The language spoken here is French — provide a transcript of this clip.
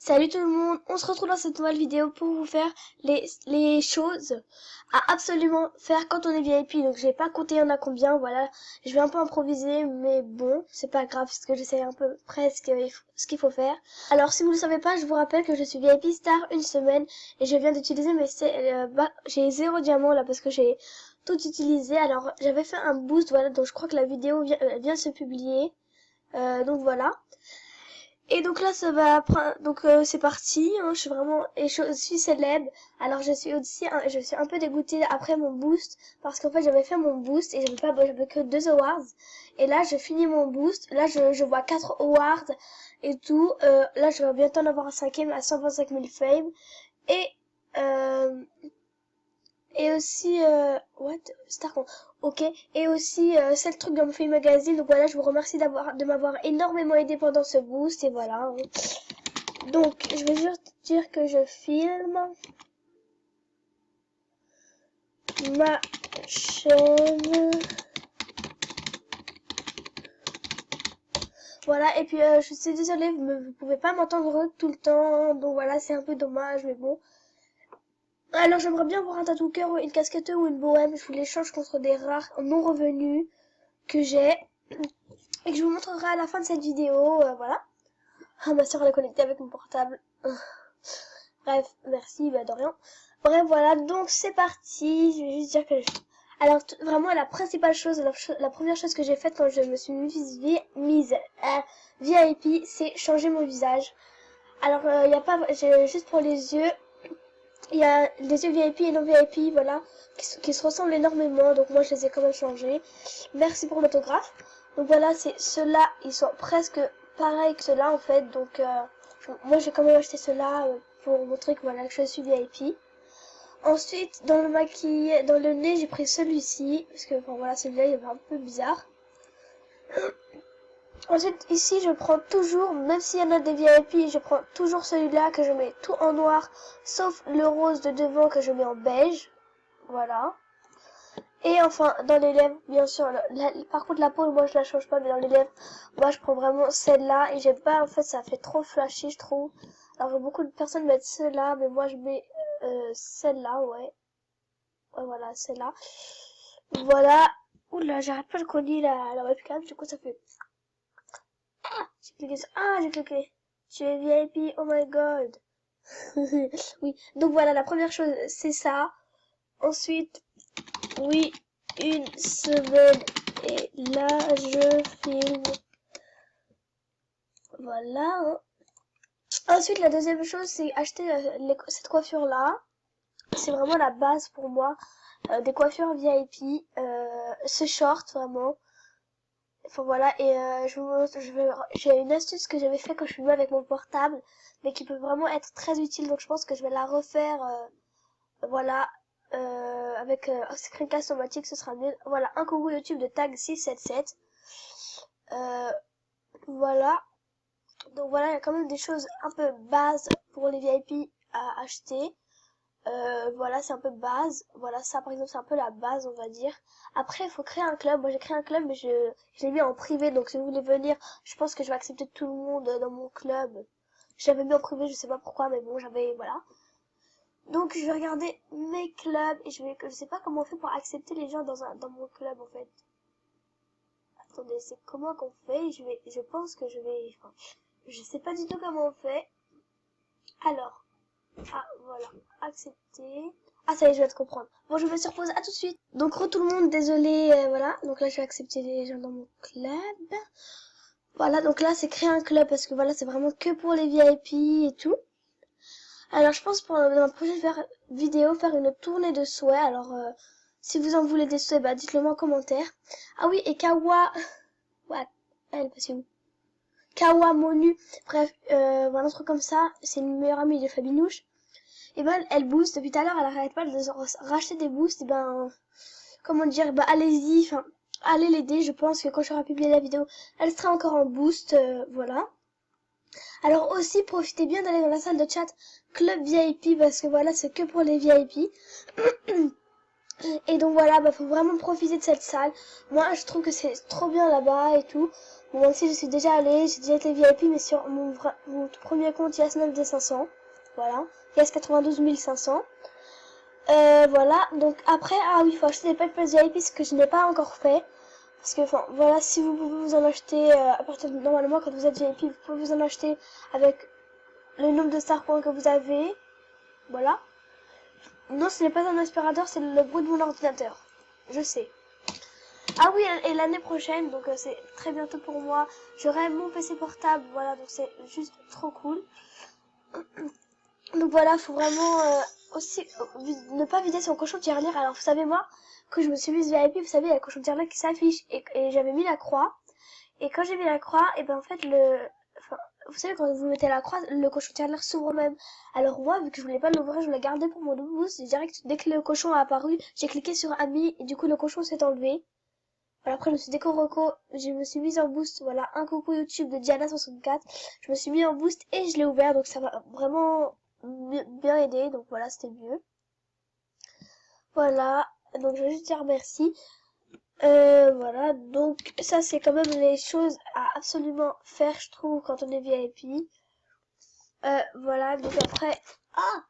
Salut tout le monde, on se retrouve dans cette nouvelle vidéo pour vous faire les choses à absolument faire quand on est VIP. Donc j'ai pas compté il y en a combien, voilà, je vais un peu improviser, mais bon, c'est pas grave parce que j'essaie un peu presque ce qu'il faut faire. Alors si vous le savez pas, je vous rappelle que je suis VIP Star une semaine et je viens d'utiliser j'ai 0 diamant là parce que j'ai tout utilisé. Alors j'avais fait un boost, voilà, donc je crois que la vidéo vient de se publier, donc voilà. Et donc là ça va c'est parti, hein, je suis vraiment et je suis célèbre. Alors je suis un peu dégoûtée après mon boost parce qu'en fait j'avais fait mon boost et j'avais que 2 awards et là je finis mon boost, là je vois 4 awards et tout, là je vais bientôt en avoir un cinquième à 125 000 fame et euh, et aussi what Star, ok, et aussi c'est le truc dans mon film magazine. Donc voilà, je vous remercie de m'avoir énormément aidé pendant ce boost et voilà, hein. Donc je vais juste dire que je filme ma chaîne, voilà. Et puis je suis désolée, vous pouvez pas m'entendre tout le temps, donc voilà, c'est un peu dommage, mais bon. Alors j'aimerais bien avoir un tatou cœur, une casquette ou une bohème. Je vous l'échange contre des rares non revenus que j'ai et que je vous montrerai à la fin de cette vidéo, voilà. Ah, ma soeur elle est connectée avec mon portable. Bref, merci, bah de rien. Bref, voilà, donc c'est parti. Je vais juste dire que alors vraiment la principale chose, la première chose que j'ai faite quand je me suis mise VIP, c'est changer mon visage. Alors il y a pas, juste pour les yeux, il y a les yeux VIP et non VIP, voilà, qui se ressemblent énormément, donc moi je les ai quand même changés. Merci pour l'autographe. Donc voilà, c'est ceux-là, ils sont presque pareils que ceux-là en fait, donc moi j'ai quand même acheté ceux-là pour montrer que voilà que je suis VIP. Ensuite, dans le nez, j'ai pris celui-ci, parce que bon, voilà, celui-là il est un peu bizarre. Ensuite, ici, je prends toujours, même s'il y en a des VIP, je prends toujours celui-là que je mets tout en noir, sauf le rose de devant que je mets en beige. Voilà. Et enfin, dans les lèvres, bien sûr, par contre la peau, moi je la change pas, mais dans les lèvres, moi je prends vraiment celle-là, et j'aime pas, en fait, ça fait trop flashy, je trouve. Alors beaucoup de personnes mettent celle-là, mais moi je mets celle-là, ouais. Ouais, voilà, celle-là. Voilà. Oula, j'arrête pas de cogner la webcam, du coup ça fait... J'ai cliqué sur... Ah, j'ai cliqué. Tu es VIP, oh my god. Oui, donc voilà, la première chose, c'est ça. Ensuite, oui, une semaine. Et là, je filme. Voilà, hein. Ensuite, la deuxième chose, c'est acheter cette coiffure-là. C'est vraiment la base pour moi. Des coiffures VIP. Ce short, vraiment. Enfin voilà, et j'ai une astuce que j'avais fait quand je filmais avec mon portable, mais qui peut vraiment être très utile, donc je pense que je vais la refaire, voilà, avec Screencast automatique, ce sera mieux. Voilà, un coucou YouTube de tag 677. Voilà, donc voilà, il y a quand même des choses un peu base pour les VIP à acheter. Voilà, c'est un peu base. Voilà, ça par exemple, c'est un peu la base, on va dire. Après, il faut créer un club. Moi, j'ai créé un club, mais je l'ai mis en privé. Donc, si vous voulez venir, je pense que je vais accepter tout le monde dans mon club. J'avais mis en privé, je sais pas pourquoi, mais bon, voilà. Donc, je vais regarder mes clubs et je sais pas comment on fait pour accepter les gens dans mon club, en fait. Attendez, c'est comment qu'on fait? Je pense que enfin, je sais pas du tout comment on fait. Alors. Ah, voilà. Accepter. Ah, ça y est, je vais te comprendre. Bon, je me suis repose. À tout de suite. Donc, tout le monde, désolé, voilà. Donc là, je vais accepter les gens dans mon club. Voilà, donc là, c'est créer un club parce que voilà, c'est vraiment que pour les VIP et tout. Alors, je pense pour la prochaine vidéo, faire une tournée de souhaits. Alors, si vous en voulez des souhaits, bah, dites-le moi en commentaire. Ah oui, et Kawa... Ouais, elle, parce que... Kawa Monu, bref, voilà, un truc comme ça, c'est une meilleure amie de Fabinouche. Et ben, elle booste, depuis tout à l'heure, elle arrête pas de racheter des boosts, et ben, comment dire, bah, allez-y, enfin, allez l'aider, je pense que quand j'aurai publié la vidéo, elle sera encore en boost, voilà. Alors aussi, profitez bien d'aller dans la salle de chat Club VIP, parce que voilà, c'est que pour les VIP. Et donc voilà, bah, faut vraiment profiter de cette salle. Moi, je trouve que c'est trop bien là-bas et tout. Bon, même si je suis déjà allée, j'ai déjà été VIP, mais sur mon tout premier compte YasNav500. Voilà. Yas92 500. Voilà. Donc après, ah oui, il faut acheter des pet pass VIP, ce que je n'ai pas encore fait. Parce que, enfin, voilà, si vous pouvez vous en acheter, à partir de, normalement, quand vous êtes VIP, vous pouvez vous en acheter avec le nombre de star points que vous avez. Voilà. Non, ce n'est pas un aspirateur, c'est le bruit de mon ordinateur. Je sais. Ah oui, et l'année prochaine, donc c'est très bientôt pour moi, j'aurai mon PC portable, voilà, donc c'est juste trop cool. Donc voilà, faut vraiment aussi ne pas vider son cochon de tirelire. Alors vous savez moi, que je me suis mise VIP, vous savez, il y a le cochon de tirelire qui s'affiche et j'avais mis la croix. Et quand j'ai mis la croix, et ben en fait enfin, vous savez quand vous mettez la croix, le cochon de tirelire s'ouvre même. Alors moi, vu que je voulais pas l'ouvrir, je l'ai gardé pour mon boost. Direct, dès que le cochon a apparu, j'ai cliqué sur ami et du coup le cochon s'est enlevé. Voilà, après je me suis décoroco, je me suis mise en boost, voilà, un coucou YouTube de Diana64, je me suis mis en boost et je l'ai ouvert, donc ça m'a vraiment bien aidé, donc voilà, c'était mieux. Voilà, donc je vais juste dire merci. Voilà, donc ça c'est quand même les choses à absolument faire, je trouve, quand on est VIP. Voilà, donc après... Ah,